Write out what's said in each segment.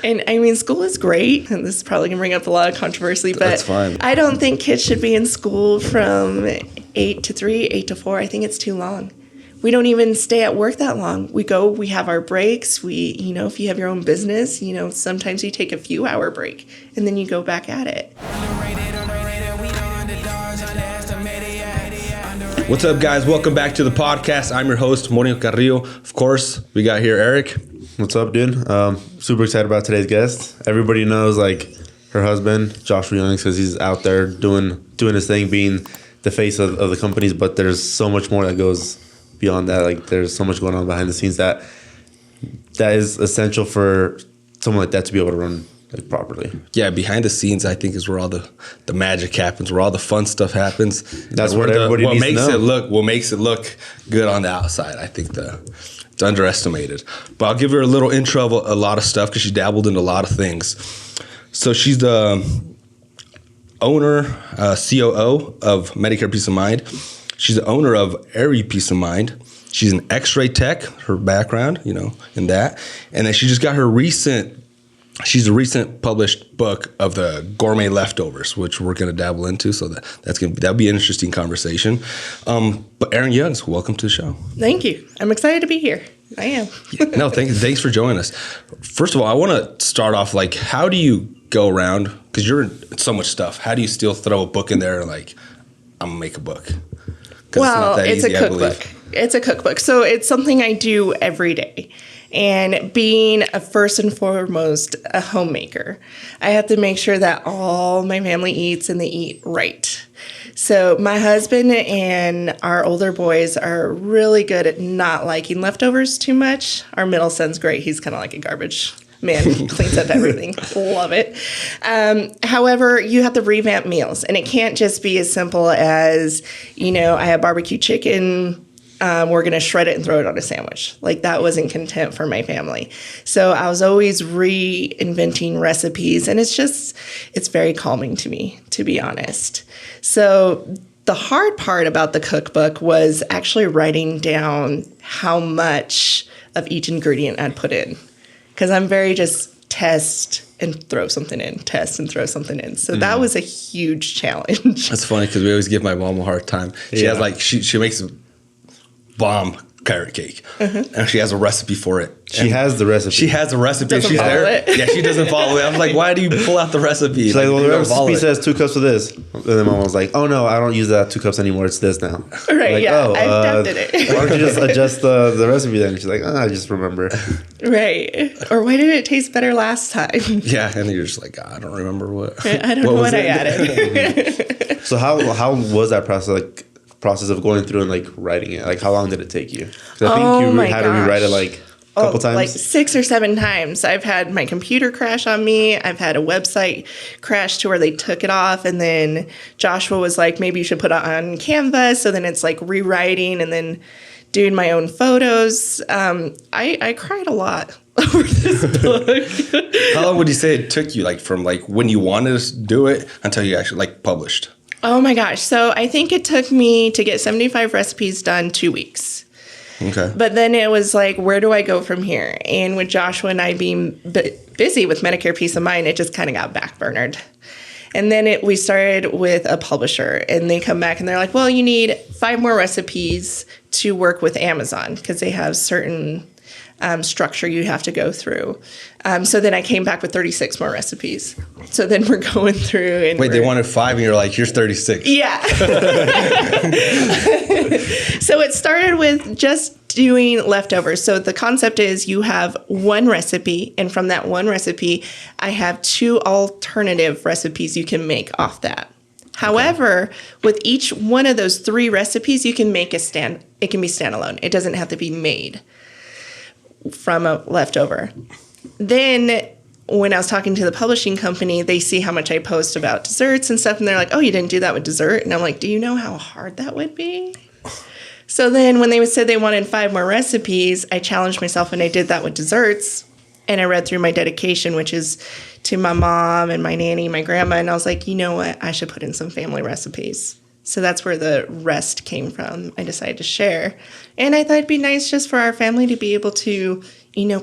And I mean, school is great, and this is probably going to bring up a lot of controversy, but That's fine. I don't think kids should be in school from 8 to 3, 8 to 4. I think it's too long. We don't even stay at work that long. We have our breaks. If you have your own business, sometimes you take a few hour break and then you go back at it. What's up, guys? Welcome back to the podcast. I'm your host, Monico Carrillo. Of course, we got here Erick. What's up, dude? Super excited about today's guest. Everybody knows, her husband, Joshua Youngs, because he's out there doing his thing, being the face of the companies, but there's so much more that goes beyond that. There's so much going on behind the scenes that is essential for someone like that to be able to run properly. Yeah, behind the scenes, I think, is where all the magic happens, where all the fun stuff happens. That's what everybody needs to know. What makes it look good on the outside. I think it's underestimated. But I'll give her a little intro of a lot of stuff because she dabbled in a lot of things. So she's the owner, COO of Medicare Peace of Mind. She's the owner of Aerie Peace of Mind. She's an X-ray tech, her background, in that. And then she just got she's a recent published book of the Gourmet Leftovers, which we're going to dabble into. So that'll be an interesting conversation. But Erin Youngs, welcome to the show. Thank you. I'm excited to be here. I am. No, thanks for joining us. First of all, I want to start off, how do you go around, because you're in so much stuff, how do you still throw a book in there and I'm going to make a book? Well, it's a cookbook. It's a cookbook. So it's something I do every day. And being first and foremost a homemaker, I have to make sure that all my family eats and they eat right. So my husband and our older boys are really good at not liking leftovers too much. Our middle son's great. He's kind of like a garbage man. He cleans up everything. Love it. However, you have to revamp meals. And it can't just be as simple as, I have barbecue chicken. We're going to shred it and throw it on a sandwich. That wasn't content for my family. So I was always reinventing recipes. And it's very calming to me, to be honest. So the hard part about the cookbook was actually writing down how much of each ingredient I'd put in. Because I'm very just test and throw something in, test and throw something in. So that was a huge challenge. That's funny because we always give my mom a hard time. She has she makes a bomb carrot cake, and she has a recipe for it. She has the recipe. She has the recipe. Doesn't She's follow there. it. Yeah, she doesn't follow it. I'm like, why do you pull out the recipe? She's the recipe says 2 cups of this. And then mom was like, oh no, I don't use that 2 cups anymore. It's this now. Right, I've adapted it. Why don't you just adjust the recipe then? She's like, I just remember. Right. Or why did it taste better last time? Yeah, and you're just like, I don't remember what. I don't know what I added. So how was that process of going through and writing it? How long did it take you? 'Cause I think you had to rewrite it a couple times. 6 or 7 times. I've had my computer crash on me. I've had a website crash to where they took it off, and then Joshua was like, maybe you should put it on Canva. So then it's rewriting and then doing my own photos. I cried a lot over this book. How long would you say it took you, from when you wanted to do it until you actually published? Oh my gosh. So I think it took me to get 75 recipes done 2 weeks. Okay. But then it was where do I go from here? And with Joshua and I being busy with Medicare Peace of Mind, it just kind of got backburnered. And then we started with a publisher, and they come back and they're like, well, you need 5 more recipes to work with Amazon because they have certain structure you have to go through. So then I came back with 36 more recipes. So then we're going through. And wait, they wanted 5 and you're like, here's 36. Yeah. So it started with just doing leftovers. So the concept is you have one recipe, and from that one recipe, I have 2 alternative recipes you can make off that. However, with each one of those 3 recipes, you can make it can be standalone. It doesn't have to be made from a leftover. Then when I was talking to the publishing company, they see how much I post about desserts and stuff, and they're like, oh, you didn't do that with dessert? And I'm like, do you know how hard that would be? So then when they said they wanted 5 more recipes, I challenged myself and I did that with desserts. And I read through my dedication, which is to my mom and my nanny, my grandma, and I was like, you know what? I should put in some family recipes. So that's where the rest came from. I decided to share. And I thought it'd be nice just for our family to be able to,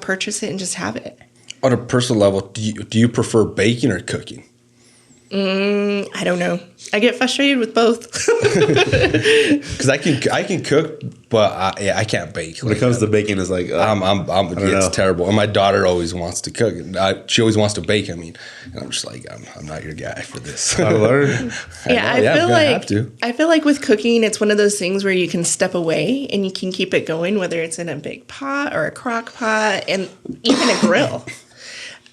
purchase it and just have it. On a personal level, do you prefer baking or cooking? I don't know. I get frustrated with both. Because I can cook, but I can't bake. When it comes to baking, it's like it's terrible. And my daughter always wants to cook. She always wants to bake. I mean, and I'm just like, I'm not your guy for this. I learn. I feel like with cooking, it's one of those things where you can step away and you can keep it going, whether it's in a big pot or a crock pot, and even a grill.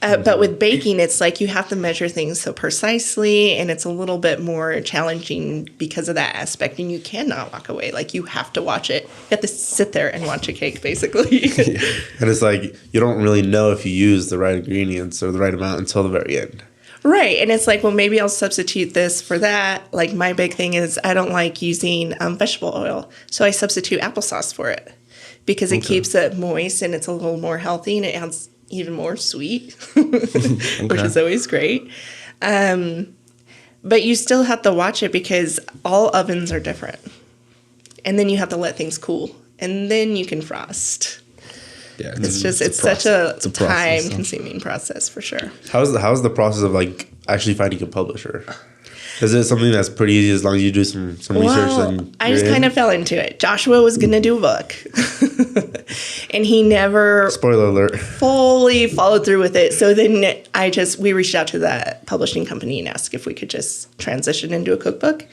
But with baking, it's like you have to measure things so precisely, and it's a little bit more challenging because of that aspect, and you cannot walk away. Like, you have to watch it. You have to sit there and watch a cake, basically. Yeah. And it's like you don't really know if you use the right ingredients or the right amount until the very end. Right. And it's like, well, maybe I'll substitute this for that. Like, my big thing is I don't like using vegetable oil, so I substitute applesauce for it because it keeps it moist and it's a little more healthy, and it adds even more sweet, which is always great. But you still have to watch it because all ovens are different. And then you have to let things cool, and then you can frost. Yeah, it's such a time-consuming process for sure. How's the process of like actually finding a publisher? Is it something that's pretty easy as long as you do some research? Then I just kind of fell into it. Joshua was going to do a book, and he never, spoiler alert, fully followed through with it. So then we reached out to that publishing company and asked if we could just transition into a cookbook.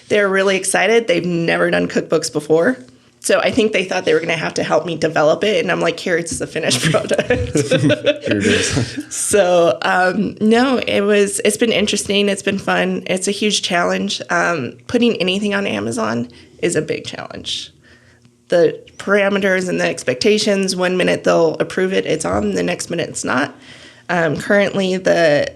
They're really excited. They've never done cookbooks before. So I think they thought they were going to have to help me develop it. And I'm like, here, it's the finished product. Here it is. So, no, it's been interesting. It's been fun. It's a huge challenge. Putting anything on Amazon is a big challenge. The parameters and the expectations, 1 minute they'll approve it, it's on, the next minute it's not. Currently, the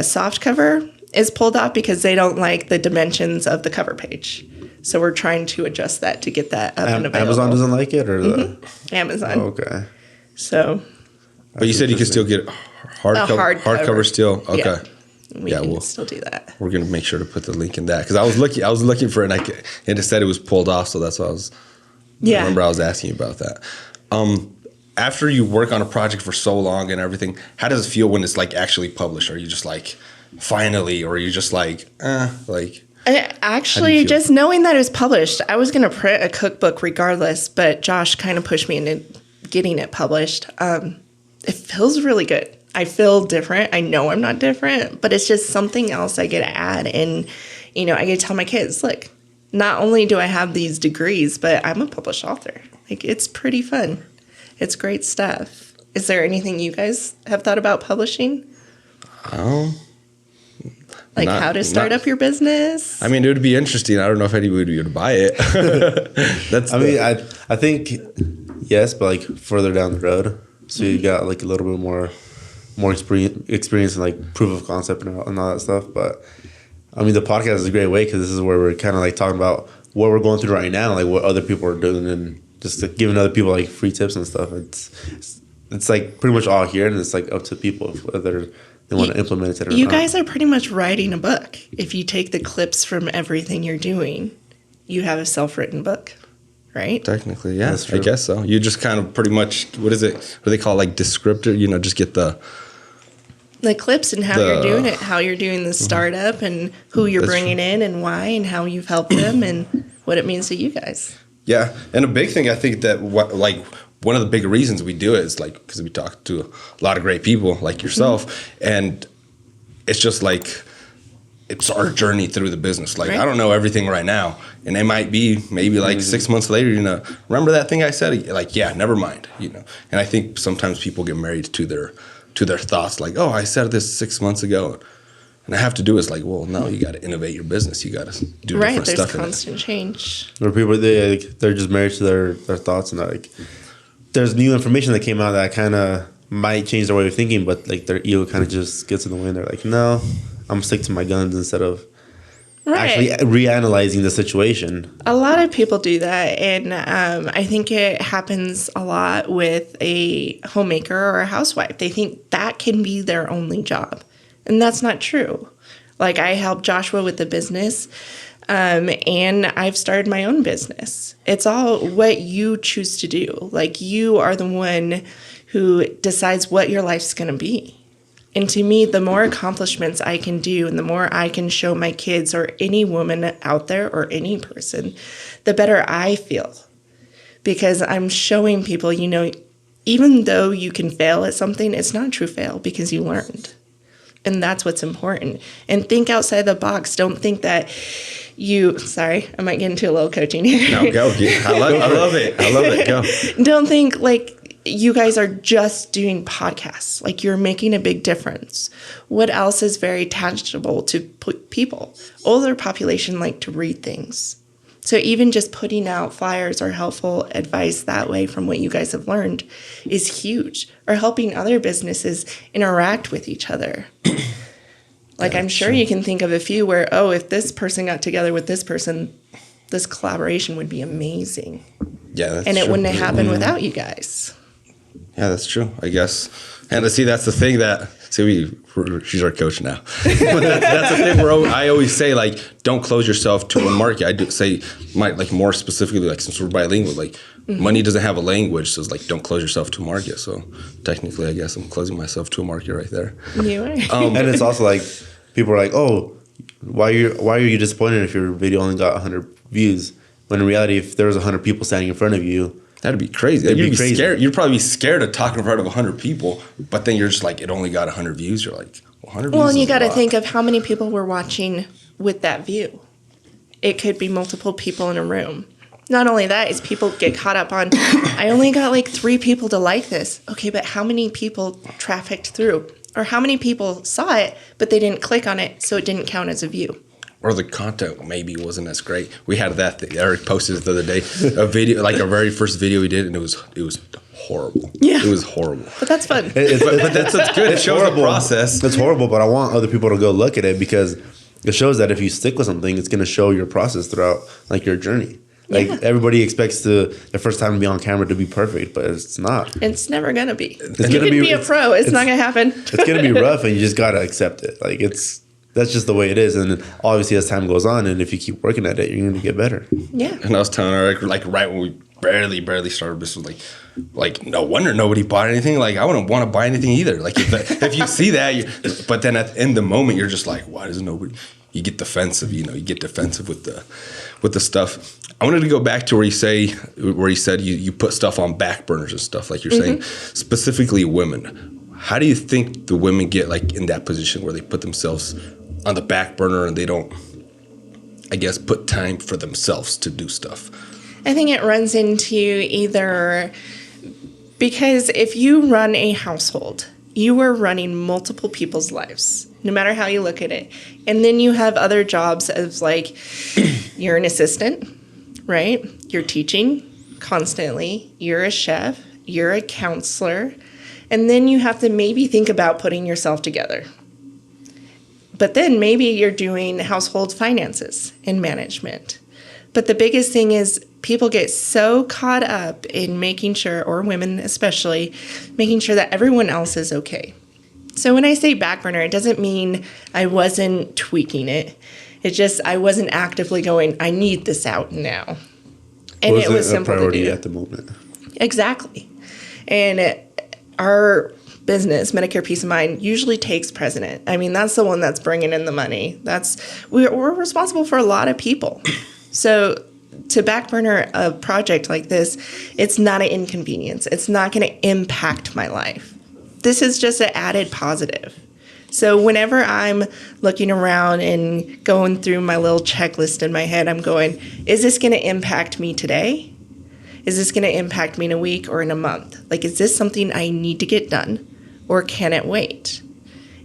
soft cover is pulled off because they don't like the dimensions of the cover page. So we're trying to adjust that to get that up and available. Amazon doesn't like it, or Amazon. Oh, okay. So. But you said you could still get hardcover still. Okay. Yeah, we can still do that. We're gonna make sure to put the link in that because I was looking for it and it said it was pulled off, so that's why I was. Yeah. I remember I was asking you about that. After you work on a project for so long and everything, how does it feel when it's like actually published? Are you just like finally, or are you just like like? Actually, just knowing that it was published, I was going to print a cookbook regardless, but Josh kind of pushed me into getting it published. It feels really good. I feel different. I know I'm not different, but it's just something else I get to add. And, I get to tell my kids, look, not only do I have these degrees, but I'm a published author. Like, it's pretty fun. It's great stuff. Is there anything you guys have thought about publishing? Like how to start up your business? I mean, it would be interesting. I don't know if anybody would buy it. I think yes, but like further down the road. So you got like a little bit more experience and like proof of concept and all that stuff. But I mean, the podcast is a great way because this is where we're kind of like talking about what we're going through right now, like what other people are doing, and just like giving other people like free tips and stuff. It's like pretty much all here, and it's like up to people whether they want to implement it or not. You guys are pretty much writing a book. If you take the clips from everything you're doing, you have a self-written book, right? Technically, yeah. I guess so. You just kind of pretty much, what is it? What do they call like descriptor? Just get the clips and how you're doing it, how you're doing the startup and who you're bringing in and why and how you've helped them and what it means to you guys. Yeah. And a big thing, I think that one of the big reasons we do it is like because we talk to a lot of great people like yourself, and it's just like it's our journey through the business. Like, I don't know everything right now, and it might be maybe like 6 months later, remember that thing I said? Like, yeah, never mind, And I think sometimes people get married to their thoughts, like, oh, I said this 6 months ago. And I have to do is like, well, no, you got to innovate your business. You got to do different stuff. Right, there's constant change. Or people, they're just married to their thoughts, and like, there's new information that came out that kind of might change their way of thinking, but like their ego kind of just gets in the way, and they're like, no, I'm gonna stick to my guns instead of actually reanalyzing the situation. A lot of people do that, and I think it happens a lot with a homemaker or a housewife. They think that can be their only job, and that's not true. Like, I helped Joshua with the business, and I've started my own business. It's all what you choose to do. Like, you are the one who decides what your life's going to be. And to me, the more accomplishments I can do and the more I can show my kids or any woman out there or any person, the better I feel. Because I'm showing people, you know, even though you can fail at something, it's not a true fail because you learned. And that's what's important. And think outside the box. Don't think that sorry, I might get into a little coaching here. No, go. I love it. I love it. Go. Don't think like you guys are just doing podcasts. Like you're making a big difference. What else is very tangible to people? Older population like to read things. So even just putting out flyers or helpful advice that way from what you guys have learned is huge. Or helping other businesses interact with each other. Like I'm sure you can think of a few where, if this person got together with this person, this collaboration would be amazing. Yeah, that's and it true. wouldn't have happened without you guys. Yeah, that's true, I guess. And see, that's the thing she's our coach now. But that's the thing where I always say, like, don't close yourself to one market. I do say, more specifically, like, since we're bilingual, like, money doesn't have a language, so it's like, don't close yourself to a market. So technically, I guess I'm closing myself to a market right there. You are. And it's also like, people are like, why are you disappointed if your video only got 100 views? When in reality, if there was 100 people standing in front of you, that'd be crazy. You'd be crazy. Scared. You'd probably be scared of talking in front of 100 people, but then you're just like, it only got 100 views. You're like, 100 views. Well, and you got to think of how many people were watching with that view. It could be multiple people in a room. Not only that, is people get caught up on, I only got like 3 people to like this. Okay, but how many people trafficked through? Or how many people saw it, but they didn't click on it, so it didn't count as a view? Or the content maybe wasn't as great. We had that thing. Eric posted it the other day, a video, like our very first video we did, and it was horrible. Yeah. It was horrible. But that's fun. But that's good. It shows horrible. the process. It's horrible, but I want other people to go look at it because it shows that if you stick with something, it's going to show your process throughout like your journey. Like everybody expects their first time to be on camera to be perfect, but it's not. It's never going to be. It's you gonna can be a pro. It's not going to happen. It's going to be rough, and you just got to accept it. Like that's just the way it is. And obviously, as time goes on, and if you keep working at it, you're going to get better. Yeah. And I was telling Eric, like right when we barely started, this was like no wonder nobody bought anything. Like I wouldn't want to buy anything either. Like if you see that, but then in the moment, you're just like, why doesn't nobody? You get defensive. You get defensive with the stuff. I wanted to go back to where you said you put stuff on back burners and stuff, like you're saying, specifically women. How do you think the women get like in that position where they put themselves on the back burner and they don't, I guess, put time for themselves to do stuff? I think it runs into either, because if you run a household, you are running multiple people's lives, no matter how you look at it. And then you have other jobs as like you're an assistant, right? You're teaching constantly. You're a chef. You're a counselor. And then you have to maybe think about putting yourself together. But then maybe you're doing household finances and management. But the biggest thing is people get so caught up in making sure, or women especially, making sure that everyone else is okay. So when I say back burner, it doesn't mean I wasn't tweaking it. It's just I wasn't actively going, I need this out now. And it was simple to do. At the moment. Exactly. And our business, Medicare Peace of Mind, usually takes precedent. I mean, that's the one that's bringing in the money. We're responsible for a lot of people. So to back burner a project like this, it's not an inconvenience. It's not going to impact my life. This is just an added positive. So whenever I'm looking around and going through my little checklist in my head, I'm going, is this going to impact me today? Is this going to impact me in a week or in a month? Like, is this something I need to get done, or can it wait?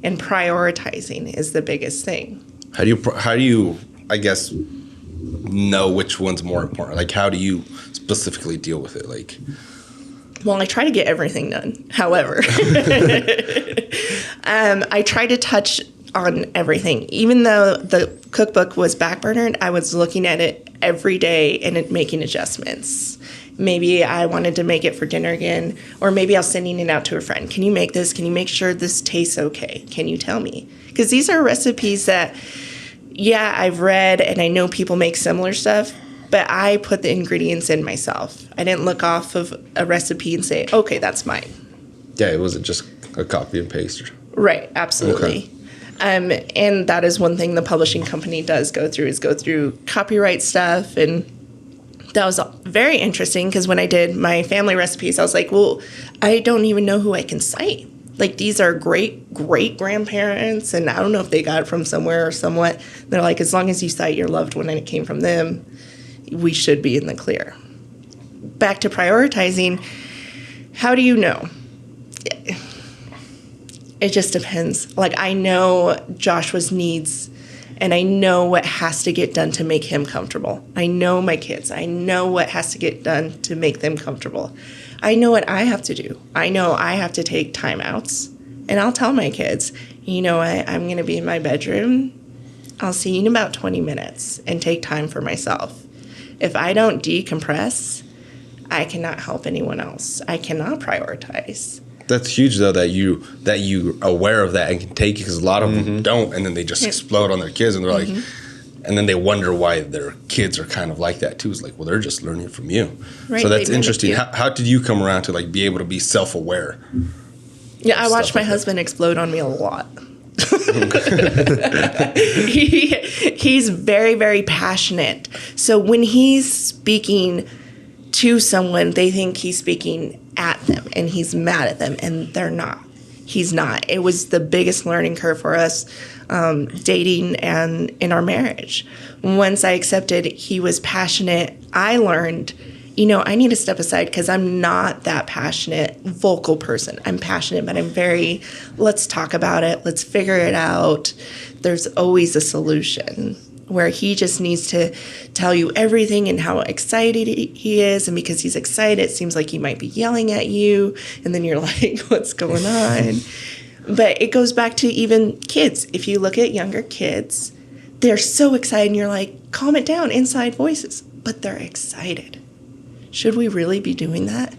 And prioritizing is the biggest thing. How do you, I guess, know which one's more important? Like, how do you specifically deal with it? Like, well, I try to get everything done. However, I try to touch on everything. Even though the cookbook was backburnered, I was looking at it every day and making adjustments. Maybe I wanted to make it for dinner again, or maybe I was sending it out to a friend. Can you make this? Can you make sure this tastes okay? Can you tell me? Because these are recipes that, yeah, I've read and I know people make similar stuff, but I put the ingredients in myself. I didn't look off of a recipe and say, okay, that's mine. Yeah, it wasn't just a copy and paste. Right, absolutely. Okay. And that is one thing the publishing company does go through copyright stuff. And that was very interesting because when I did my family recipes, I was like, well, I don't even know who I can cite. Like, these are great-great-grandparents, and I don't know if they got it from somewhere or somewhat. They're like, as long as you cite your loved one and it came from them, we should be in the clear. Back to prioritizing, how do you know? It just depends. Like, I know Joshua's needs, and I know what has to get done to make him comfortable. I know my kids. I know what has to get done to make them comfortable. I know what I have to do. I know I have to take timeouts, and I'll tell my kids, you know what, I'm going to be in my bedroom. I'll see you in about 20 minutes and take time for myself. If I don't decompress, I cannot help anyone else. I cannot prioritize. That's huge, though, that you aware of that and can take it, because a lot of them don't, and then they just explode on their kids, and they're like, and then they wonder why their kids are kind of like that too. It's like, well, they're just learning from you. Right, so that's interesting. How did you come around to like be able to be self-aware? Yeah, I watched my husband explode on me a lot. He's very, very passionate. So when he's speaking to someone, they think he's speaking at them and he's mad at them, and they're not. He's not. It was the biggest learning curve for us, dating and in our marriage. Once I accepted he was passionate, I learned, I need to step aside because I'm not that passionate, vocal person. I'm passionate, but I'm very, let's talk about it. Let's figure it out. There's always a solution, where he just needs to tell you everything and how excited he is. And because he's excited, it seems like he might be yelling at you. And then you're like, what's going on? But it goes back to even kids. If you look at younger kids, they're so excited and you're like, calm it down, inside voices. But they're excited. Should we really be doing that?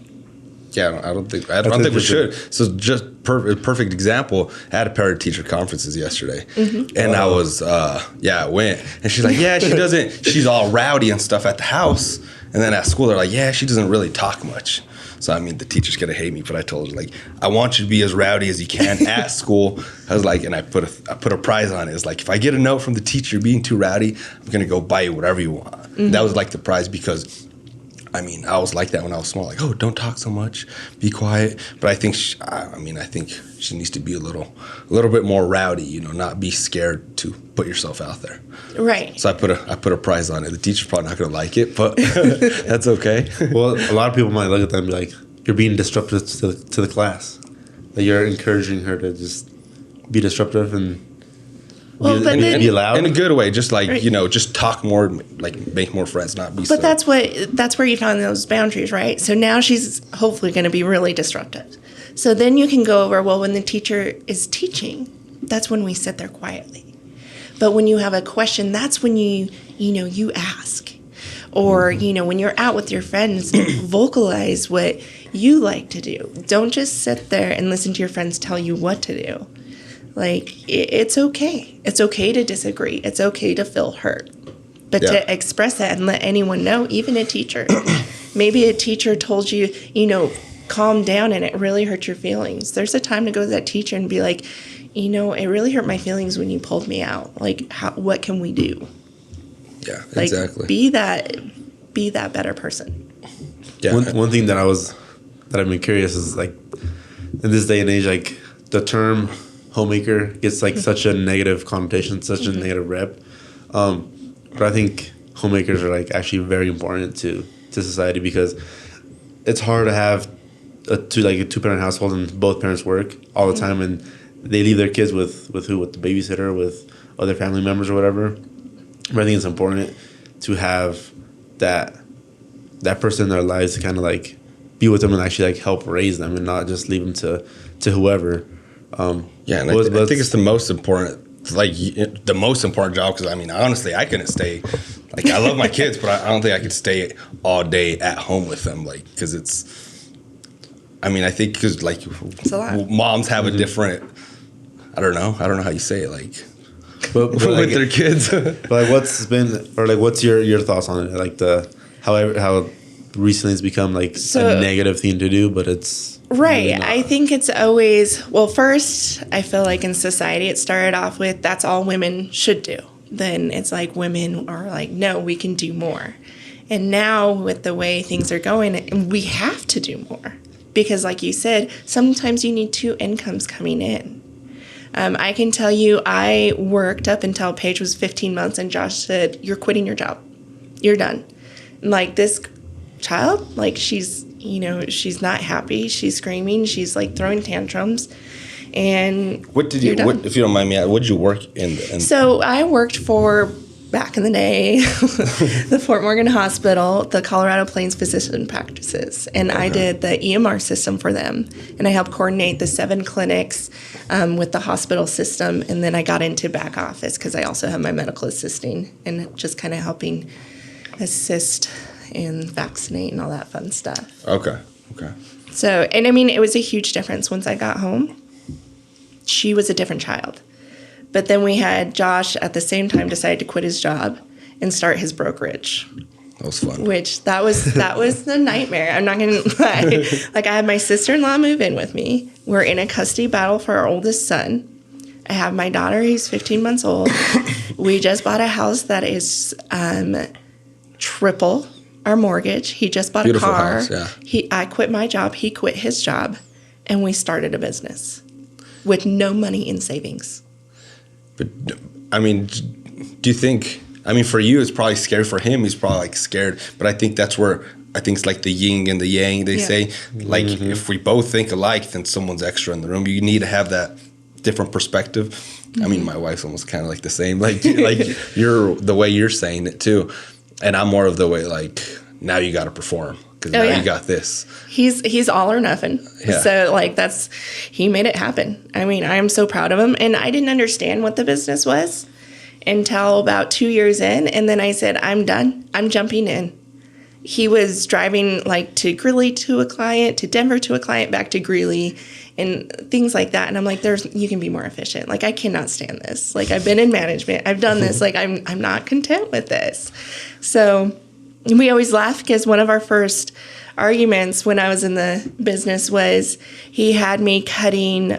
Yeah, I don't think we should. So just perfect example. I had a parent teacher conferences yesterday, and I was I went, and she's like, she's all rowdy and stuff at the house, and then at school they're like, she doesn't really talk much. So I mean, the teacher's gonna hate me, but I told her, like, I want you to be as rowdy as you can at school. I was like, and I put a prize on it. It's like, if I get a note from the teacher being too rowdy, I'm gonna go buy you whatever you want. That was like the prize, because I mean, I was like that when I was small. Like, oh, don't talk so much, be quiet. But I think she needs to be a little bit more rowdy. Not be scared to put yourself out there. Right. So I put a prize on it. The teacher's probably not going to like it, but that's okay. Well, a lot of people might look at that and be like, "You're being disruptive to the class. That you're encouraging her to just be disruptive and." Be loud in a good way, just like just talk more, like make more friends, not be. But that's where you found those boundaries, right? So now she's hopefully going to be really disruptive. So then you can go over, well, when the teacher is teaching, that's when we sit there quietly. But when you have a question, that's when you ask, or when you're out with your friends, vocalize what you like to do. Don't just sit there and listen to your friends tell you what to do. Like, it's okay. It's okay to disagree. It's okay to feel hurt. But to express that and let anyone know, even a teacher. Maybe a teacher told you, calm down, and it really hurt your feelings. There's a time to go to that teacher and be like, it really hurt my feelings when you pulled me out. Like, what can we do? Yeah, like, exactly. Be that better person. Yeah. One thing that I've been curious is, like, in this day and age, like, the term homemaker gets like such a negative connotation, such a negative rep. But I think homemakers are like actually very important to society, because it's hard to have a two-parent household and both parents work all the time, and they leave their kids with the babysitter, with other family members or whatever. But I think it's important to have that person in their lives to kind of like be with them and actually like help raise them, and not just leave them to whoever. And I think it's the most important, the most important job, because I mean, honestly, I couldn't stay. Like, I love my kids, but I don't think I could stay all day at home with them, like, because it's. I mean, I think because like moms have a different. I don't know how you say it, like, but with like, their kids. But like, what's your thoughts on it? Like how recently it's become like a negative thing to do, but it's right. Really I think it's always, well, first, I feel like in society it started off with that's all women should do. Then it's like women are like, no, we can do more. And now with the way things are going, we have to do more. Because like you said, sometimes you need 2 incomes coming in. I can tell you I worked up until Paige was 15 months and Josh said, you're quitting your job. You're done. And like this child, like she's not happy. She's screaming. She's like throwing tantrums. And what did you, if you don't mind me, what did you work in? So I worked for, back in the day, the Fort Morgan Hospital, the Colorado Plains Physician Practices. And I did the EMR system for them. And I helped coordinate the 7 clinics with the hospital system. And then I got into back office because I also have my medical assisting and just kind of helping assist and vaccinate and all that fun stuff. Okay. So, and I mean, it was a huge difference. Once I got home, she was a different child. But then we had Josh at the same time decide to quit his job and start his brokerage. That was fun. Which that was the nightmare. I'm not going to lie. Like I had my sister-in-law move in with me. We're in a custody battle for our oldest son. I have my daughter who's 15 months old. We just bought a house that is triple our mortgage. He just bought Beautiful a car. House, yeah. I quit my job. He quit his job. And we started a business with no money in savings. But, I mean, do you think, I mean, for you, it's probably scary. For him, he's probably, like, scared. But I think that's where, I think it's like the yin and the yang, they say. Like, if we both think alike, then someone's extra in the room. You need to have that different perspective. I mean, my wife's almost kind of like the same. Like you're, the way you're saying it, too. And I'm more of the way, like, now you got to perform. Because now you got this. He's all or nothing. Yeah. So, like, he made it happen. I mean, I am so proud of him. And I didn't understand what the business was until about 2 years in. And then I said, I'm done. I'm jumping in. He was driving, like, to Greeley to a client, to Denver to a client, back to Greeley, and things like that. And I'm like, you can be more efficient. Like, I cannot stand this. Like, I've been in management. I've done this. Like, I'm not content with this. So we always laugh because one of our first arguments when I was in the business was he had me cutting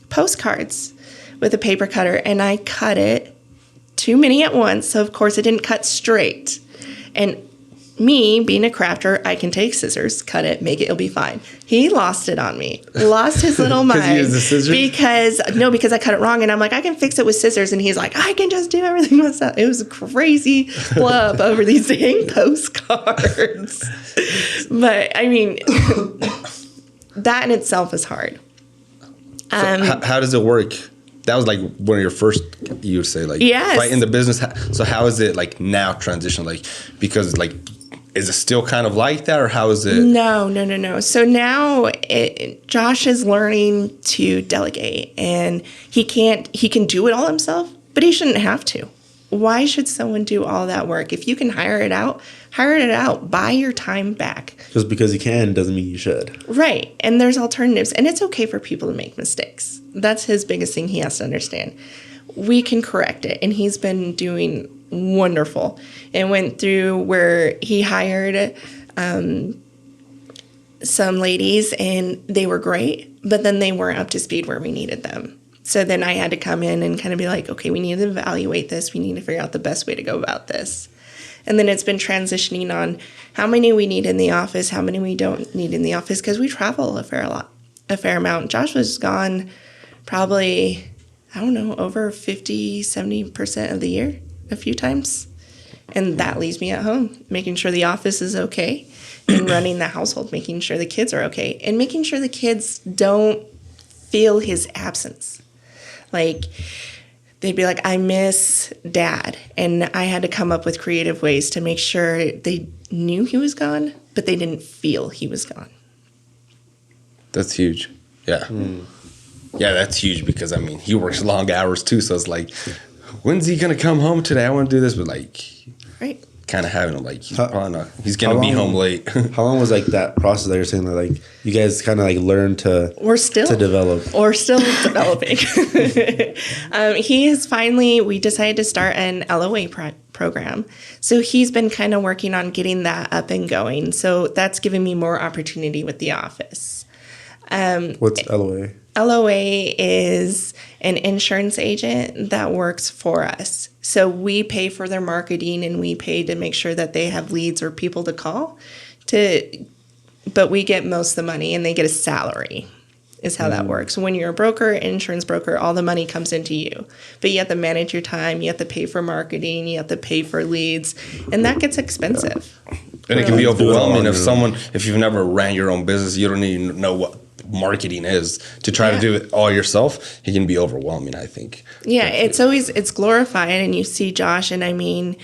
postcards with a paper cutter, and I cut it too many at once. So, of course, it didn't cut straight. And me, being a crafter, I can take scissors, cut it, make it, it'll be fine. He lost it on me. Lost his little mind. Because he used the scissors? Because I cut it wrong. And I'm like, I can fix it with scissors. And he's like, I can just do everything myself. It was a crazy flub over these dang postcards. But, I mean, that in itself is hard. So how does it work? That was like one of your first, you would say, like, yes. Right in the business. So how is it like now transition? Like, because like, is it still kind of like that, or how is it? No. So now Josh is learning to delegate, and he can do it all himself, but he shouldn't have to. Why should someone do all that work? If you can hire it out, buy your time back. Just because you can doesn't mean you should. Right. And there's alternatives, and it's okay for people to make mistakes. That's his biggest thing he has to understand. We can correct it, and he's been doing wonderful. And went through where he hired some ladies, and they were great, but then they weren't up to speed where we needed them. So then I had to come in and kind of be like, okay, we need to evaluate this. We need to figure out the best way to go about this. And then it's been transitioning on how many we need in the office, how many we don't need in the office, because we travel a fair amount. Josh was gone probably, I don't know, over 50, 70% of the year a few times. And that leaves me at home, making sure the office is okay and running the household, making sure the kids are okay and making sure the kids don't feel his absence. Like, they'd be like, I miss Dad. And I had to come up with creative ways to make sure they knew he was gone, but they didn't feel he was gone. That's huge. Yeah. Yeah, that's huge because, I mean, he works long hours too. So it's like, when's he going to come home today? I want to do this. But like, right. kind of having him like he's probably not. He's gonna be home late. How long was like that process that you're saying that like you guys kind of like learned to develop? We're still developing. He is finally. We decided to start an LOA program, so he's been kind of working on getting that up and going. So that's given me more opportunity with the office. What's LOA? LOA is an insurance agent that works for us. So we pay for their marketing and we pay to make sure that they have leads or people to call. But we get most of the money and they get a salary is how that works. When you're a broker, insurance broker, all the money comes into you. But you have to manage your time. You have to pay for marketing. You have to pay for leads. And that gets expensive. And it can be overwhelming if you've never ran your own business, you don't even know what marketing is. To try to do it all yourself, it can be overwhelming, I think. Yeah, it's glorified, and you see Josh, and I mean,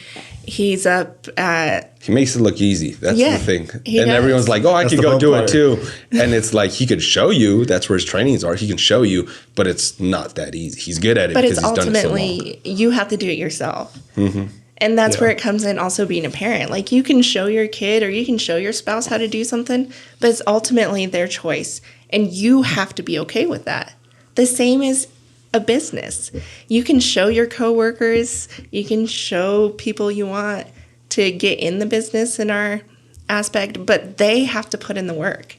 he's up at... He makes it look easy. That's the thing. And everyone's like, I could go do it too. And it's like, he could show you. That's where his trainings are. He can show you, but it's not that easy. He's good at it because he's done it so long. But it's ultimately, you have to do it yourself. Mm-hmm. And that's where it comes in also being a parent. Like, you can show your kid or you can show your spouse how to do something, but it's ultimately their choice. And you have to be okay with that. The same as a business. You can show your coworkers, you can show people you want to get in the business in our aspect, but they have to put in the work.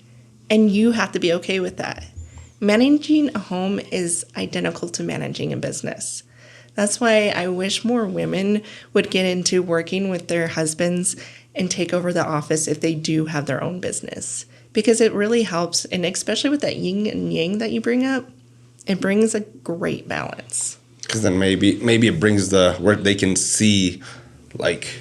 And you have to be okay with that. Managing a home is identical to managing a business. That's why I wish more women would get into working with their husbands and take over the office if they do have their own business. Because it really helps, and especially with that yin and yang that you bring up, it brings a great balance. Because then maybe it brings where they can see, like,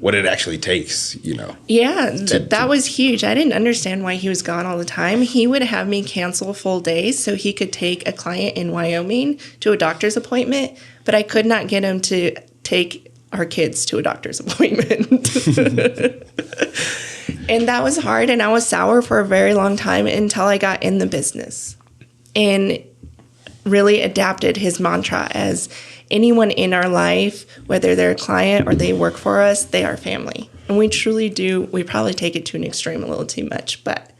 what it actually takes, you know. Yeah, that was huge. I didn't understand why he was gone all the time. He would have me cancel full days so he could take a client in Wyoming to a doctor's appointment, but I could not get him to take our kids to a doctor's appointment. And that was hard, and I was sour for a very long time until I got in the business and really adapted his mantra as anyone in our life, whether they're a client or they work for us, they are family. And we truly do. We probably take it to an extreme a little too much, but,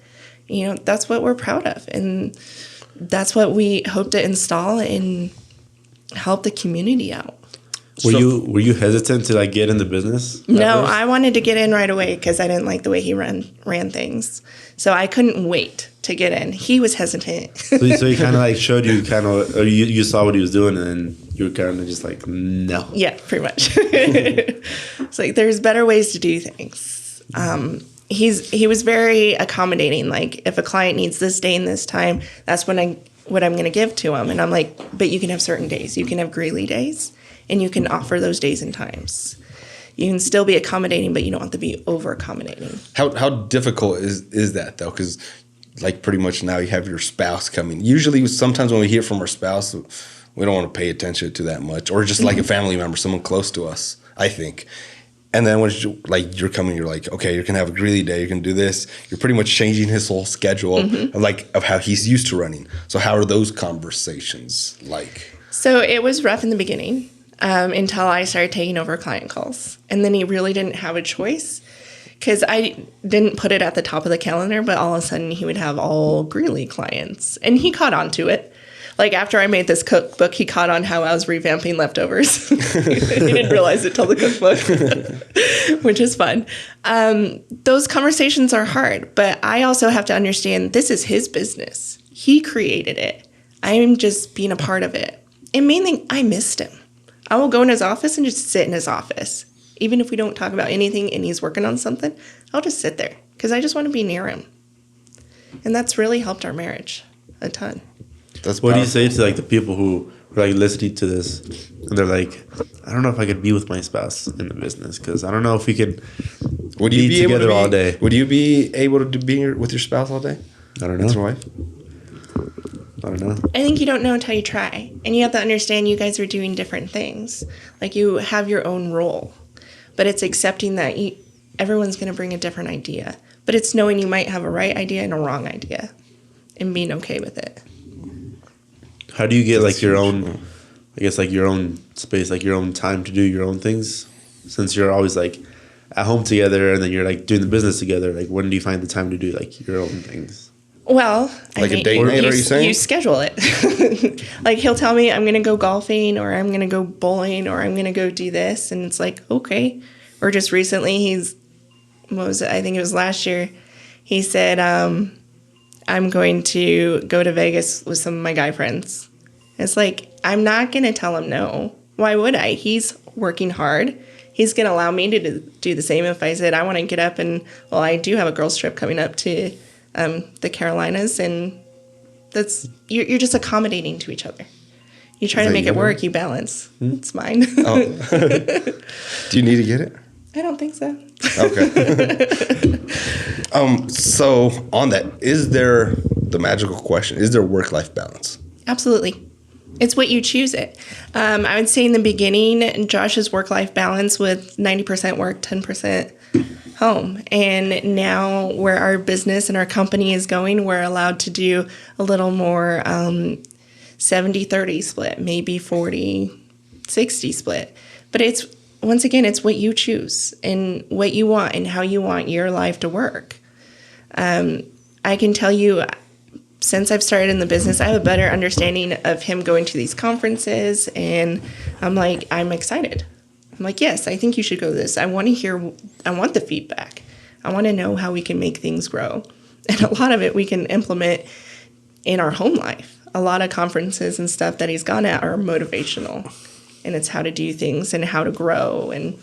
you know, that's what we're proud of. And that's what we hope to install and help the community out. Were you hesitant to like get in the business? No, I wanted to get in right away because I didn't like the way he ran things. So I couldn't wait to get in. He was hesitant. So he kind of like showed you or you saw what he was doing and then you were kind of just like, no. Yeah, pretty much. It's like there's better ways to do things. He was very accommodating. Like if a client needs this day and this time, that's what I'm going to give to him. And I'm like, but you can have certain days. You can have Greeley days. And you can offer those days and times. You can still be accommodating, but you don't have to be over accommodating. How difficult is that though? Because like pretty much now you have your spouse coming. Usually, sometimes when we hear from our spouse, we don't want to pay attention to that much, or just like a family member, someone close to us. I think. And then when you're coming, you're like, okay, you're gonna have a Greeley day. You're gonna do this. You're pretty much changing his whole schedule of how he's used to running. So how are those conversations like? So it was rough in the beginning. Until I started taking over client calls. And then he really didn't have a choice because I didn't put it at the top of the calendar, but all of a sudden he would have all Greeley clients. And he caught on to it. Like after I made this cookbook, he caught on how I was revamping leftovers. He didn't realize it till the cookbook, which is fun. Those conversations are hard, but I also have to understand this is his business. He created it. I'm just being a part of it. And mainly, I missed him. I will go in his office and just sit in his office. Even if we don't talk about anything and he's working on something, I'll just sit there because I just want to be near him. And that's really helped our marriage a ton. What do you say to like the people who are like listening to this and they're like, I don't know if I could be with my spouse in the business because I don't know if we could be together all day. Would you be able to be with your spouse all day? I don't know. That's right. I don't know. I think you don't know until you try. And you have to understand you guys are doing different things. Like you have your own role. But it's accepting that everyone's going to bring a different idea. But it's knowing you might have a right idea and a wrong idea. And being okay with it. How do you get like your own, I guess like your own space, like your own time to do your own things? Since you're always like at home together and then you're like doing the business together, like when do you find the time to do like your own things? Well, like a date night, are you saying? You schedule it. Like he'll tell me I'm going to go golfing or I'm going to go bowling or I'm going to go do this. And it's like, okay. Or just recently I think it was last year, he said, I'm going to go to Vegas with some of my guy friends. It's like, I'm not going to tell him no. Why would I? He's working hard. He's going to allow me to do the same if I said I want to get up and, well, I do have a girls trip coming up to the Carolinas, and you're just accommodating to each other. You try to make it work, you balance. It's mine. Oh. Do you need to get it? I don't think so. Okay. So on that, is there the magical question? Is there work-life balance? Absolutely. It's what you choose it. I would say in the beginning, Josh's work-life balance with 90% work, 10% home. And now where our business and our company is going, we're allowed to do a little more 70-30 split, maybe 40-60 split. But it's, once again, it's what you choose and what you want and how you want your life to work. I can tell you, since I've started in the business, I have a better understanding of him going to these conferences, and I'm excited. I'm like, yes, I think you should go to this. I want the feedback. I want to know how we can make things grow. And a lot of it we can implement in our home life. A lot of conferences and stuff that he's gone at are motivational, and it's how to do things and how to grow. And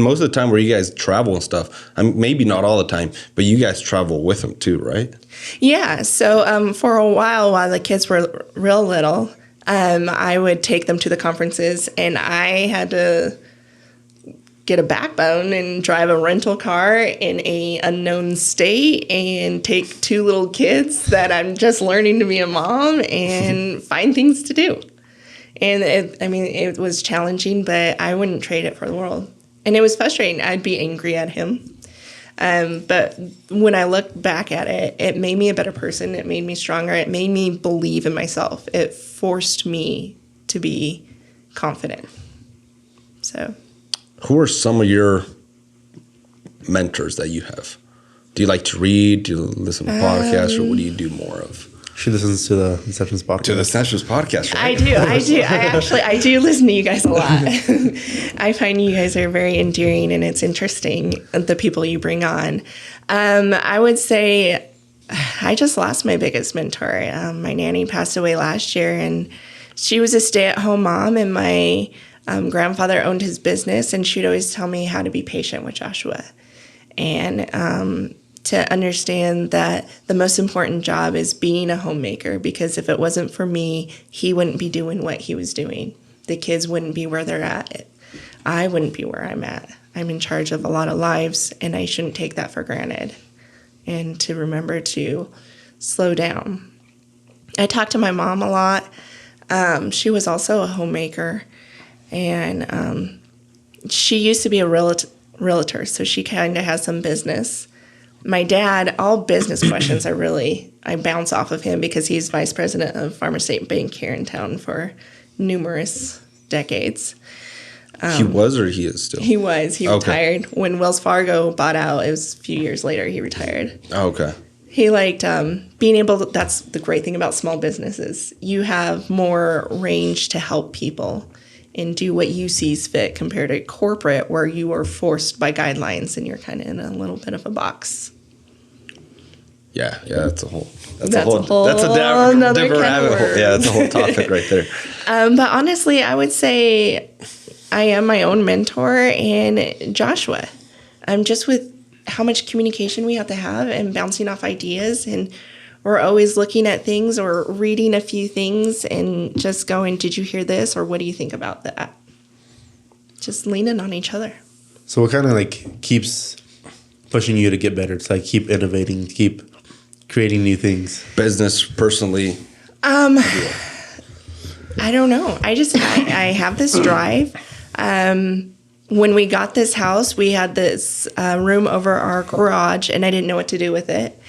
most of the time where you guys travel and stuff, maybe not all the time, but you guys travel with them too, right? Yeah. So for a while the kids were real little, I would take them to the conferences, and I had to get a backbone and drive a rental car in a unknown state and take two little kids that I'm just learning to be a mom and find things to do. And it was challenging, but I wouldn't trade it for the world. And it was frustrating. I'd be angry at him. But when I look back at it, it made me a better person. It made me stronger. It made me believe in myself. It forced me to be confident. So, who are some of your mentors that you have? Do you like to read? Do you listen to podcasts, or what do you do more of? She listens to the Inceptions Podcast. To the Inceptions Podcast, right? I do listen to you guys a lot. I find you guys are very endearing, and it's interesting, the people you bring on. I would say I just lost my biggest mentor. My nanny passed away last year, and she was a stay-at-home mom, and my grandfather owned his business, and she'd always tell me how to be patient with Joshua. And to understand that the most important job is being a homemaker, because if it wasn't for me, he wouldn't be doing what he was doing. The kids wouldn't be where they're at. I wouldn't be where I'm at. I'm in charge of a lot of lives, and I shouldn't take that for granted. And to remember to slow down. I talk to my mom a lot. She was also a homemaker, and she used to be a realtor, so she kind of has some business. My dad, all business questions I bounce off of him, because he's vice president of Farmer State Bank here in town for numerous decades. He was, or he is still? He was. He retired. When Wells Fargo bought out, it was a few years later he retired. Oh, okay. He liked being able to, that's the great thing about small businesses. You have more range to help people and do what you see is fit, compared to corporate, where you are forced by guidelines and you're kind of in a little bit of a box. Yeah, that's a whole different rabbit hole. Yeah, that's a whole topic right there. But honestly, I would say I am my own mentor, and Joshua. Just with how much communication we have to have and bouncing off ideas, and we're always looking at things or reading a few things and just going, did you hear this? Or what do you think about that? Just leaning on each other. So what kind of keeps pushing you to get better? It's keep innovating, keep creating new things. Business, personally. I don't know. I have this drive. When we got this house, we had this room over our garage, and I didn't know what to do with it.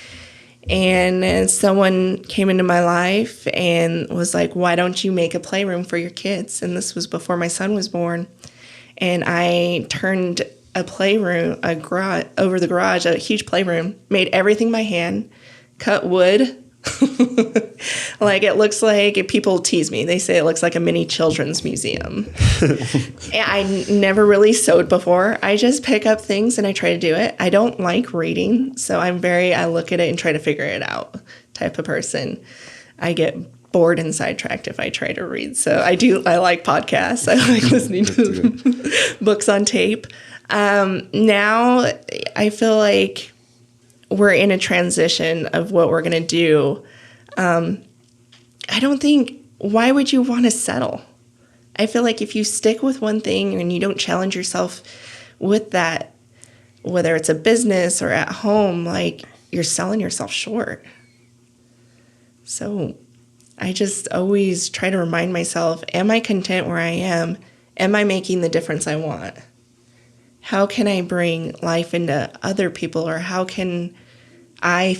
And someone came into my life and was like, why don't you make a playroom for your kids? And this was before my son was born. And I turned a playroom, over the garage, a huge playroom, made everything by hand, cut wood. Like it looks like, people tease me. They say it looks like a mini children's museum. I never really sewed before. I just pick up things and I try to do it. I don't like reading, so I look at it and try to figure it out type of person. I get bored and sidetracked if I try to read. So I like podcasts. I like listening to books on tape. Now I feel like we're in a transition of what we're going to do. I don't think, why would you want to settle? I feel like if you stick with one thing and you don't challenge yourself with that, whether it's a business or at home, like you're selling yourself short. So I just always try to remind myself, am I content where I am? Am I making the difference I want? How can I bring life into other people, or how can I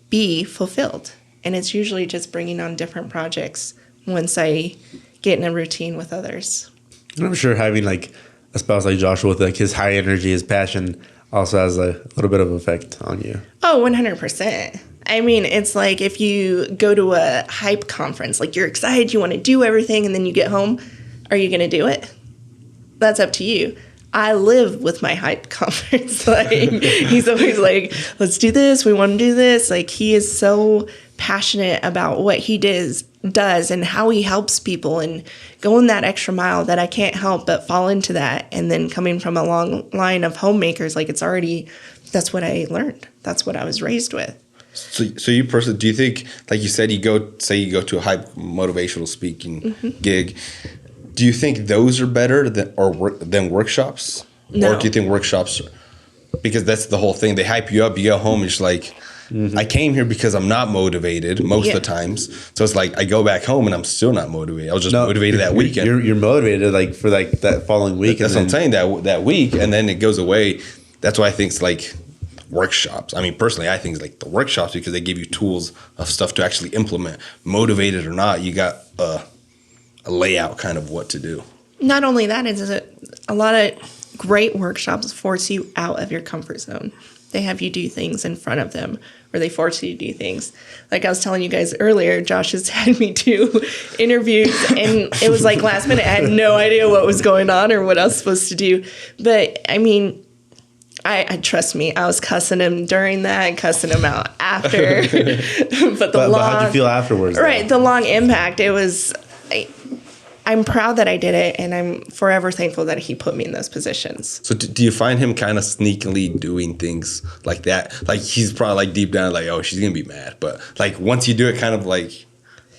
be fulfilled? And it's usually just bringing on different projects once I get in a routine with others. And I'm sure having like a spouse like Joshua with like his high energy, his passion also has a little bit of effect on you. Oh, 100%. I mean, it's like if you go to a hype conference, like you're excited, you want to do everything, and then you get home, are you going to do it? That's up to you. I live with my hype conference. Like, he's always like, let's do this. We want to do this. Like, he is so passionate about what he does and how he helps people and going that extra mile that I can't help but fall into that. And then coming from a long line of homemakers, like that's what I learned. That's what I was raised with. So you personally, do you think, like you said, you go to a hype motivational speaking gig, do you think those are better than workshops? No. Or do you think workshops, because that's the whole thing, they hype you up, you go home, it's like, I came here because I'm not motivated most of the times. So it's like I go back home and I'm still not motivated. I was just motivated that weekend. You're motivated like for like that following week. That's what I'm saying, that week, and then it goes away. That's why I think it's like workshops. I mean, personally, I think it's like the workshops because they give you tools of stuff to actually implement. Motivated or not, you got a layout kind of what to do. Not only that, is a lot of great workshops force you out of your comfort zone. They have you do things in front of them, or they force you to do things. Like I was telling you guys earlier, Josh has had me do interviews, and it was like last minute. I had no idea what was going on or what I was supposed to do. But I mean, I trust me, I was cussing him during that and cussing him out after. but how'd you feel afterwards? Right, the long impact. It was. I'm proud that I did it, and I'm forever thankful that he put me in those positions. So do you find him kind of sneakily doing things like that? Like he's probably like deep down like, oh, she's going to be mad. But like once you do it, kind of like,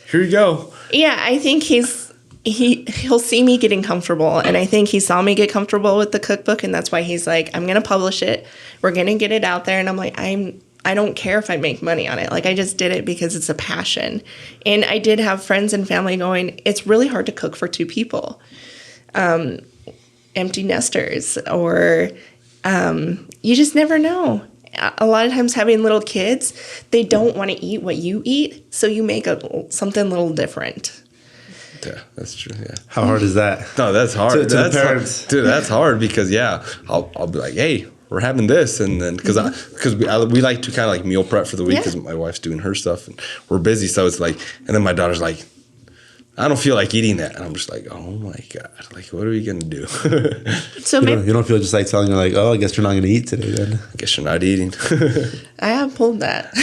here you go. Yeah, I think he'll see me getting comfortable, and I think he saw me get comfortable with the cookbook, and that's why he's like, I'm going to publish it. We're going to get it out there. And I'm like, I don't care if I make money on it. Like, I just did it because it's a passion. And I did have friends and family going, it's really hard to cook for two people. Empty nesters, or you just never know. A lot of times having little kids, they don't want to eat what you eat. So you make something a little different. Yeah, that's true. Yeah. How hard is that? No, that's hard. To the parents. Dude, that's hard because, I'll be like, hey, we're having this, and then because we like to kind of like meal prep for the week because my wife's doing her stuff and we're busy, so it's like, and then my daughter's like, I don't feel like eating that, and I'm just like, oh my god, like what are we gonna do? So you don't feel just like telling her like, oh, I guess you're not gonna eat today then. I guess you're not eating. I have pulled that,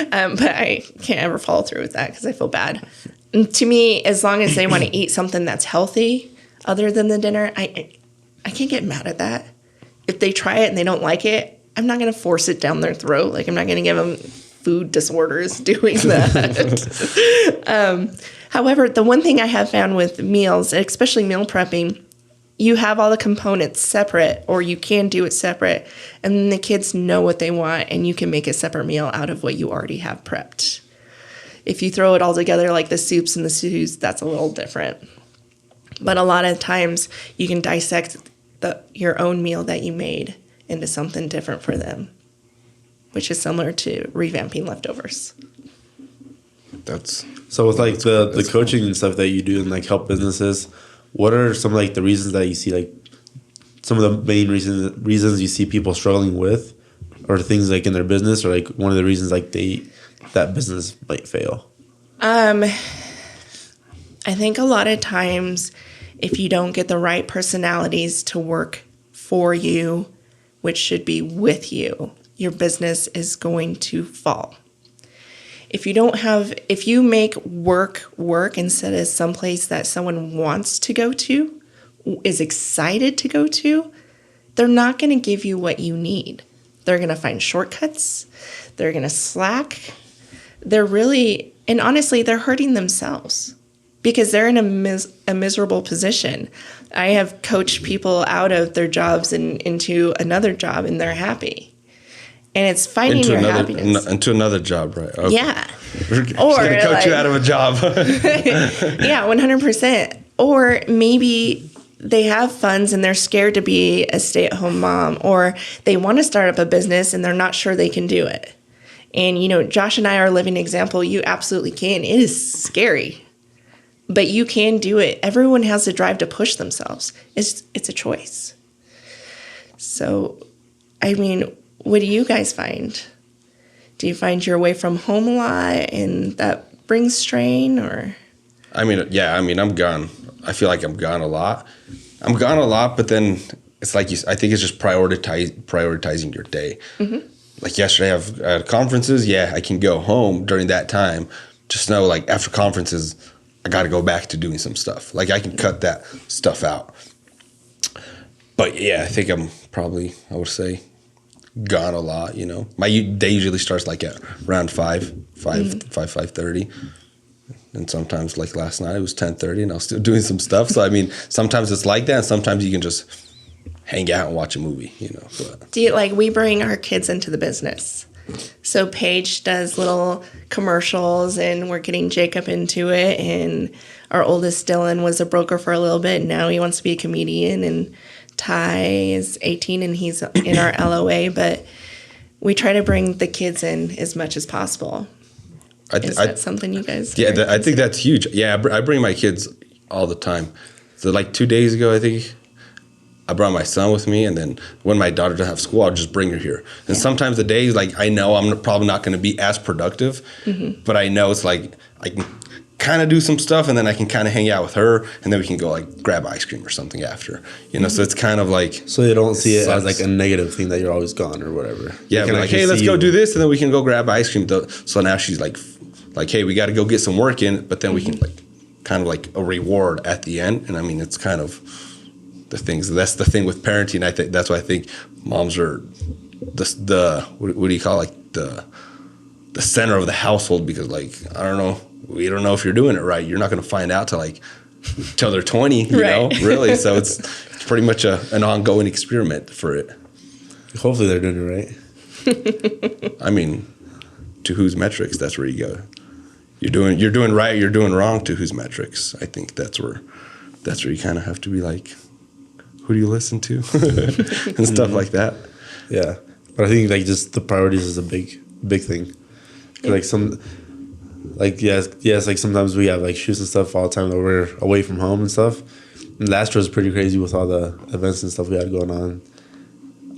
but I can't ever follow through with that because I feel bad. And to me, as long as they want to eat something that's healthy other than the dinner, I can't get mad at that. If they try it and they don't like it, I'm not going to force it down their throat. Like, I'm not going to give them food disorders doing that. However, the one thing I have found with meals, especially meal prepping, you have all the components separate, or you can do it separate, and then the kids know what they want, and you can make a separate meal out of what you already have prepped. If you throw it all together like the soups and the stews, that's a little different. But a lot of times you can dissect your own meal that you made into something different for them, which is similar to revamping leftovers. So with like the coaching and stuff that you do and like help businesses, what are some like the reasons that you see like some of the main reasons you see people struggling with, or things like in their business, or like one of the reasons like that business might fail? I think a lot of times if you don't get the right personalities to work for you, which should be with you, your business is going to fall. If you make work instead of someplace that someone wants to go to, is excited to go to, they're not going to give you what you need. They're going to find shortcuts. They're going to slack. And honestly, they're hurting themselves because they're in a miserable position. I have coached people out of their jobs and into another job, and they're happy. And it's finding your happiness. Into another job, right? Okay. Yeah. She's going to coach you out of a job. Yeah, 100%. Or maybe they have funds and they're scared to be a stay-at-home mom, or they want to start up a business and they're not sure they can do it. And, Josh and I are a living example. You absolutely can. It is scary, but you can do it. Everyone has the drive to push themselves. It's a choice. So, what do you guys find? Do you find you're away from home a lot and that brings strain, or? I'm gone. I feel like I'm gone a lot. But then it's like I think it's just prioritizing your day. Mm-hmm. Like yesterday, I have conferences. Yeah, I can go home during that time. Just know, like, after conferences, I got to go back to doing some stuff. Like, I can cut that stuff out. But yeah, I think I'm probably, I would say, gone a lot. My day usually starts like at around 5:30. And sometimes, like last night, it was 10:30 and I was still doing some stuff. So, sometimes it's like that, and sometimes you can just hang out and watch a movie, But. We bring our kids into the business. So Paige does little commercials, and we're getting Jacob into it. And our oldest, Dylan, was a broker for a little bit. And now he wants to be a comedian. And Ty is 18 and he's in our LOA. But we try to bring the kids in as much as possible. Is that something you guys? Yeah, I think that's huge. Yeah, I bring my kids all the time. So like 2 days ago, I think I brought my son with me, and then when my daughter doesn't have school, I'll just bring her here. And sometimes the days, like, I know I'm probably not going to be as productive, but I know it's like I can kind of do some stuff, and then I can kind of hang out with her, and then we can go like grab ice cream or something after. So it's kind of like, so you don't see it as like a negative thing that you're always gone or whatever. Yeah, but like, hey, let's go do this, and then we can go grab ice cream. So now she's like, hey, we got to go get some work in, but then we can like kind of like a reward at the end. And it's kind of the things. That's the thing with parenting. I think that's why I think moms are the what do you call it? Like the center of the household, because like, I don't know, we don't know if you're doing it right. You're not going to find out till they're 20, you know, really. So it's pretty much an ongoing experiment for it. Hopefully they're doing it right. To whose metrics? That's where you go. You're doing right. You're doing wrong. To whose metrics? I think that's where you kind of have to be like, who do you listen to, and stuff like that. Yeah, but I think like just the priorities is a big thing. Like like sometimes we have like shoots and stuff all the time that we're away from home and stuff. And last year was pretty crazy with all the events and stuff we had going on.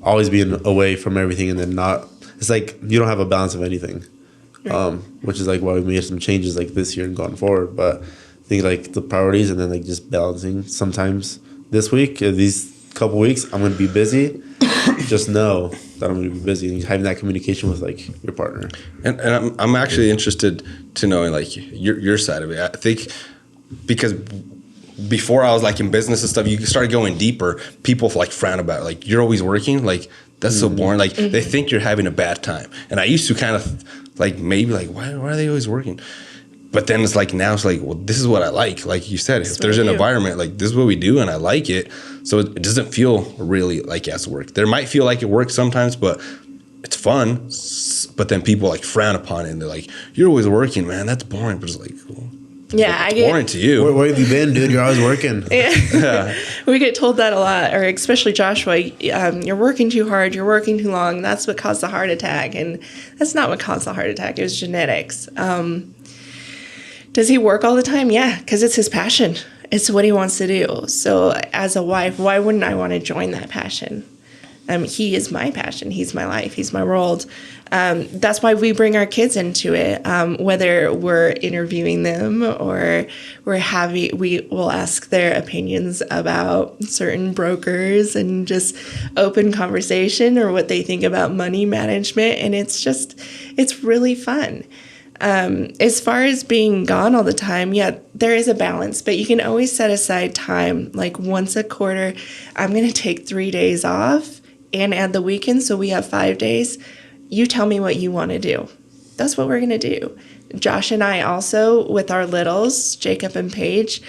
Always being away from everything, and then it's like you don't have a balance of anything. Which is like why we made some changes like this year and going forward. But I think like the priorities, and then like just balancing. Sometimes this week, these couple weeks, I'm going to be busy. Just know that I'm going to be busy, and having that communication with like your partner. And I'm actually interested to know like your side of it. I think because before I was like in business and stuff, you started going deeper. People like frown about it. Like, you're always working. Like, that's so boring. Like, they think you're having a bad time. And I used to kind of like maybe like, why are they always working? But then it's like, now it's like, well, this is what I like. Like you said, if there's an environment, like this is what we do and I like it. So it doesn't feel really like as work. There might feel like it works sometimes, but it's fun. But then people like frown upon it and they're like, you're always working, man. That's boring. But it's like, well, yeah, it's boring to you. Where have you been, dude? You're always working. Yeah. We get told that a lot, or especially Joshua, you're working too hard, you're working too long. That's what caused the heart attack. And that's not what caused the heart attack. It was genetics. Does he work all the time? Yeah, because it's his passion. It's what he wants to do. So as a wife, why wouldn't I want to join that passion? He is my passion. He's my life. He's my world. That's why we bring our kids into it. Whether we're interviewing them or we will ask their opinions about certain brokers and just open conversation or what they think about money management. And it's really fun. As far as being gone all the time, yeah, there is a balance, but you can always set aside time, like once a quarter. I'm going to take 3 days off and add the weekend, so we have 5 days. You tell me what you want to do. That's what we're going to do. Josh and I also, with our littles, Jacob and Paige,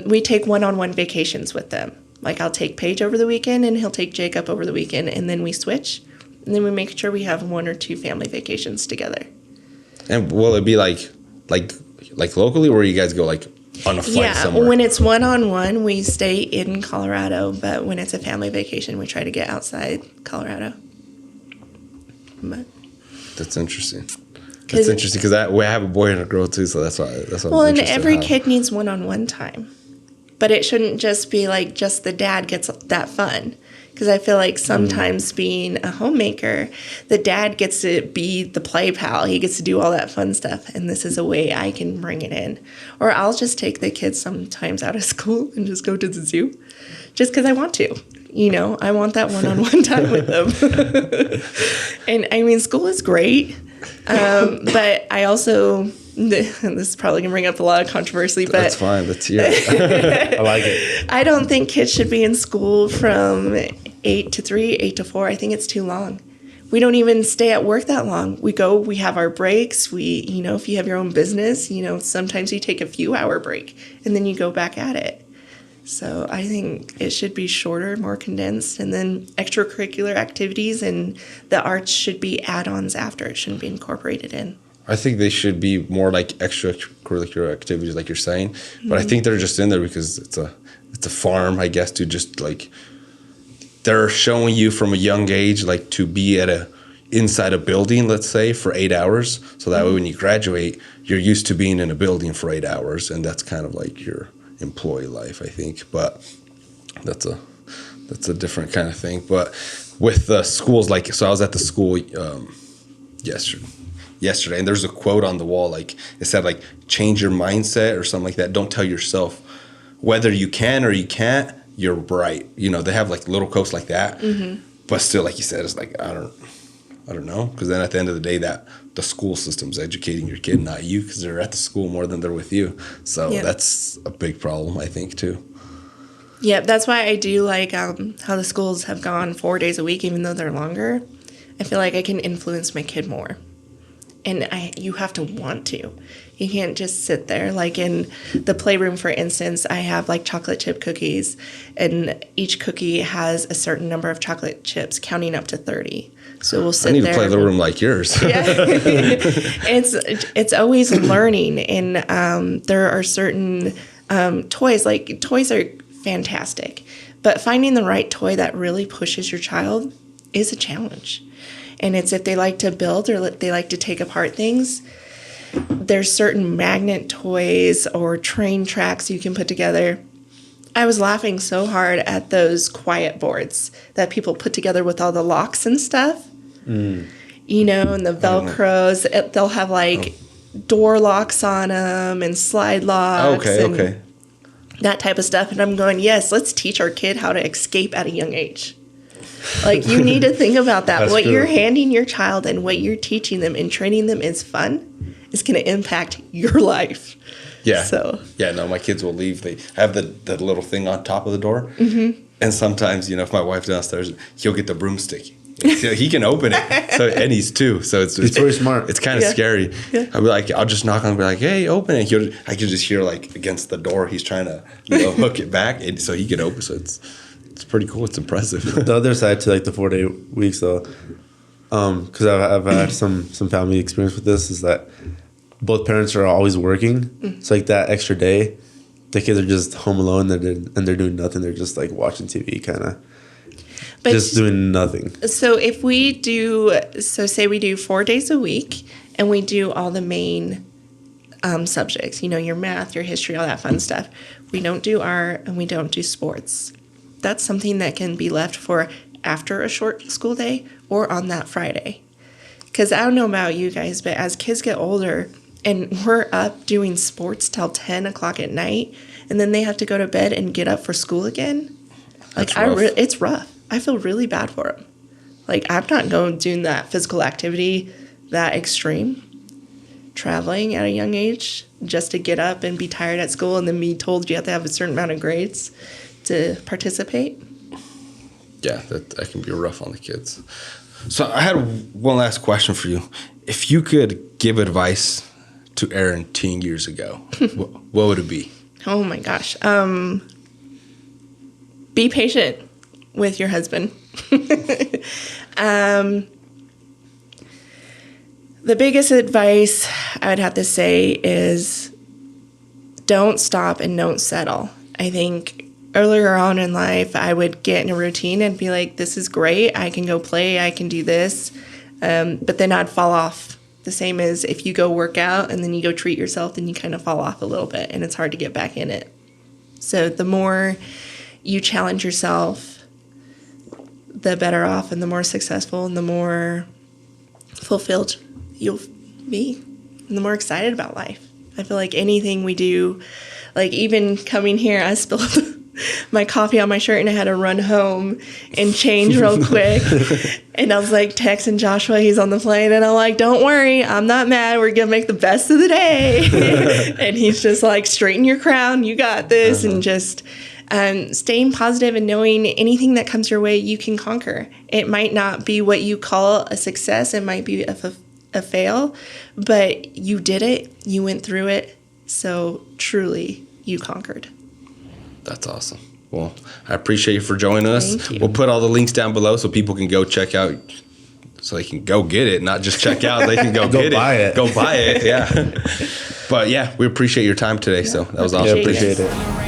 we take one-on-one vacations with them. Like I'll take Paige over the weekend and he'll take Jacob over the weekend, and then we switch. And then we make sure we have 1 or 2 family vacations together. And will it be like locally, or you guys go like on a flight somewhere? When it's one-on-one, we stay in Colorado, but when it's a family vacation, we try to get outside Colorado. But that's interesting. That's interesting because we have a boy and a girl too, so that's why. Well, and every kid needs one-on-one time, but it shouldn't just be like just the dad gets that fun. Because I feel like sometimes being a homemaker, the dad gets to be the play pal. He gets to do all that fun stuff. And this is a way I can bring it in. Or I'll just take the kids sometimes out of school and just go to the zoo just because I want to. I want that one-on-one time with them. And I mean, school is great. But I also... This is probably going to bring up a lot of controversy, but... That's fine. Let's hear it. I like it. I don't think kids should be in school from 8 to 3, 8 to 4. I think it's too long. We don't even stay at work that long. We have our breaks. If you have your own business, sometimes you take a few-hour break, and then you go back at it. So I think it should be shorter, more condensed, and then extracurricular activities and the arts should be add-ons after. It shouldn't be incorporated in. I think they should be more like extracurricular activities, like you're saying. But I think they're just in there because it's a farm, I guess, to just like they're showing you from a young age, like to be inside a building, let's say, for 8 hours. So that way when you graduate, you're used to being in a building for 8 hours, and that's kind of like your employee life, I think. But that's a different kind of thing. But with the schools, so I was at the school yesterday, and there's a quote on the wall, like it said, like, change your mindset or something like that. Don't tell yourself whether you can or you can't, you're right. They have like little quotes like that, but still, like you said, it's like I don't know, because then at the end of the day, that the school system's educating your kid, not you, because they're at the school more than they're with you. So that's a big problem, I think, too. Yeah, that's why I do like how the schools have gone 4 days a week, even though they're longer. I feel like I can influence my kid more. And you have to want to. You can't just sit there. Like in the playroom, for instance, I have like chocolate chip cookies, and each cookie has a certain number of chocolate chips, counting up to 30. So we'll sit there. I need to play the room like yours. Yeah. It's always learning, and there are certain toys. Like toys are fantastic, but finding the right toy that really pushes your child is a challenge. And it's if they like to build or they like to take apart things. There's certain magnet toys or train tracks you can put together. I was laughing so hard at those quiet boards that people put together with all the locks and stuff. And the Velcros. They'll have like door locks on them and slide locks. Okay. That type of stuff. And I'm going, yes, let's teach our kid how to escape at a young age. Like, you need to think about that. What you're handing your child and what you're teaching them and training them is fun is going to impact your life. Yeah. So. Yeah, no, my kids will leave. They have the little thing on top of the door. Mm-hmm. And sometimes, if my wife's downstairs, he'll get the broomstick. So he can open it. And he's 2. So it's very smart. It's kind of scary. Yeah. I'll be like, I'll just knock on and be like, hey, open it. I can just hear like against the door, he's trying to hook it back. And so he can open. So it's pretty cool. It's impressive. The other side to like the 4-day weeks though, because I've had some family experience with this, is that both parents are always working. Mm-hmm. So like that extra day, the kids are just home alone and they're doing nothing. They're just like watching TV, kind of just doing nothing. So if say we do 4 days a week and we do all the main subjects, your math, your history, all that fun stuff. We don't do art, and we don't do sports. That's something that can be left for after a short school day or on that Friday. Because I don't know about you guys, but as kids get older and we're up doing sports till 10 o'clock at night, and then they have to go to bed and get up for school again, like it's rough. I feel really bad for them. Like, I'm not going doing that physical activity that extreme, traveling at a young age just to get up and be tired at school and then be told you have to have a certain amount of grades to participate. Yeah, that can be rough on the kids. So I had one last question for you. If you could give advice to Erin 10 years ago, what would it be? Oh my gosh. Be patient with your husband. The biggest advice I would have to say is don't stop and don't settle. I think earlier on in life, I would get in a routine and be like, this is great. I can go play. I can do this. But then I'd fall off. The same as if you go work out and then you go treat yourself, then you kind of fall off a little bit and it's hard to get back in it. So the more you challenge yourself, the better off and the more successful and the more fulfilled you'll be and the more excited about life. I feel like anything we do, like even coming here, I spilled my coffee on my shirt and I had to run home and change real quick. And I was like texting Joshua, he's on the plane, and I'm like, don't worry, I'm not mad. We're going to make the best of the day. And he's just like, straighten your crown, you got this. And just staying positive and knowing anything that comes your way, you can conquer. It might not be what you call a success. It might be a fail, but you did it. You went through it. So truly, you conquered. That's awesome. Well, I appreciate you for joining us. Thank you. We'll put all the links down below so people can go check out, so they can go get it, not just check out. They can go get buy it. Go buy it, yeah. But yeah, we appreciate your time today. So that was awesome. Appreciate it.